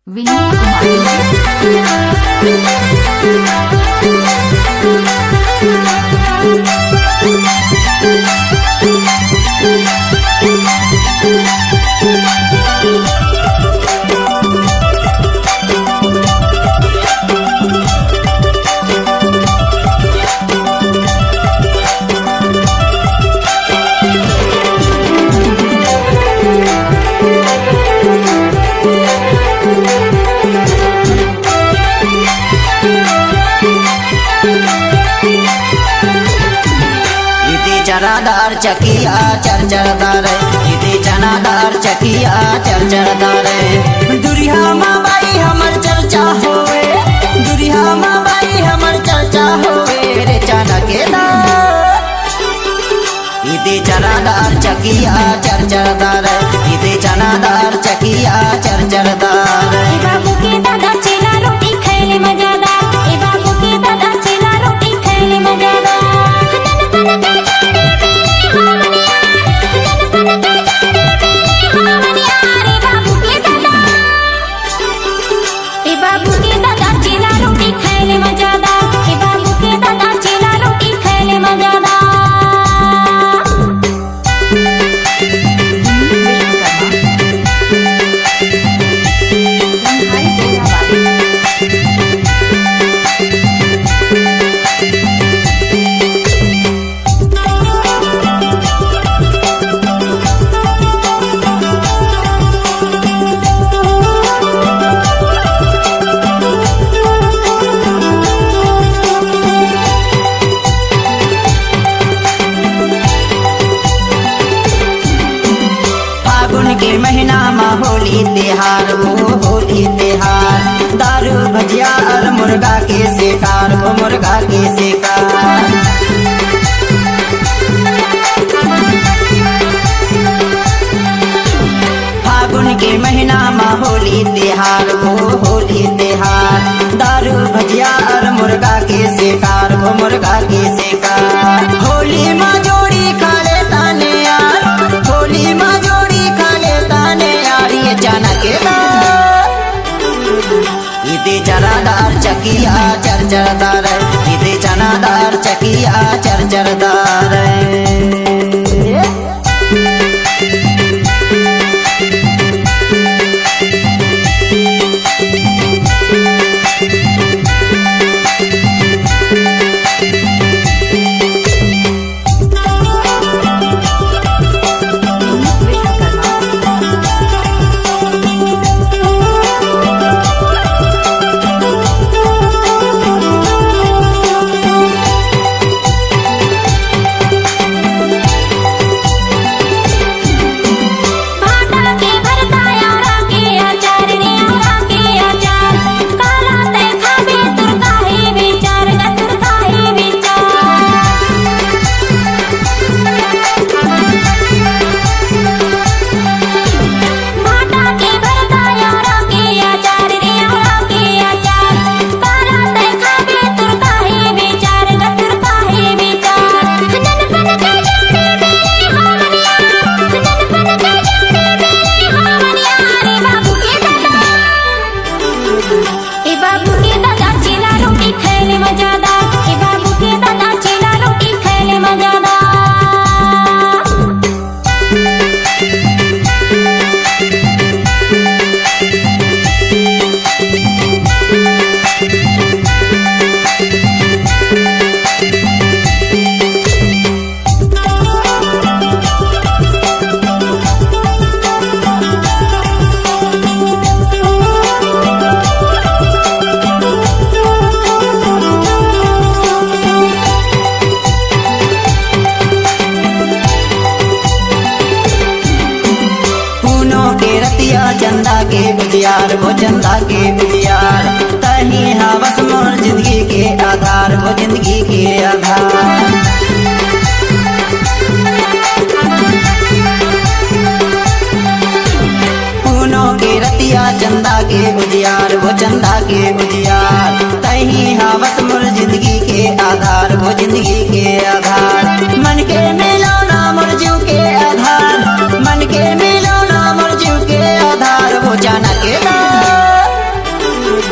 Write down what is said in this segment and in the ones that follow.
विनीत चनादार चकिया चरचरदार इति चनादार चकिया चरचरदार दुरिहा माँ बाई हमर चर्चा होवे दुरिहा माँ बाई हमर चर्चा होवे रे चना के दार इति चनादार चकिया चरचरदार इति चनादार चकिया चरचरदार बाबू के दादा चेला रोटी खैले मजादार बाबू के दादा चेला रोटी खैले मजादार बाबू के दादा चेला रोटी खैले मजादार बाबू के दादा चेला रोटी खैले मजादार के महीना में होली त्योहार वो होली त्योहार दारू भजिया और मुर्गा के शिकार वो मुर्गा के शिकार फागुन के महीना में होली त्योहार वो होली त्योहार दारू भजिया और मुर्गा के शिकार वो मुर्गा के शिकार होली में जोड़ी खा लेता ने यार होली में जोड़ी खा लेता ने यार ये चना के दार इति चनादार चकिया चरचरदार इति चनादार चकिया चरचरदार बाबू के दादा चेला रोटी खैले मजादार बाबू के दादा चेला रोटी खैले मजादार चंदा के गुजियार वो चंदा के गुजियार तही हवस मोर जिंदगी के आधार वो जिंदगी के आधार पूनों के रतिया चंदा के गुजियार वो चंदा के गुजियार तही हवस मोर जिंदगी के आधार वो जिंदगी के आधार मन के मिलौना मोर जीव के आधार मन के मिलौना मोर जीव के आधार वो जाना के दार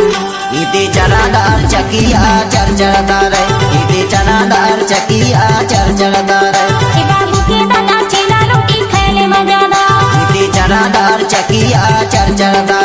इथे चनादार चकिया चरचरदार इथे चनादार चकिया चरचरदार ए बाबू के दादा चेला रोटी खैले मजादार इथे चनादार चकिया चरचरदार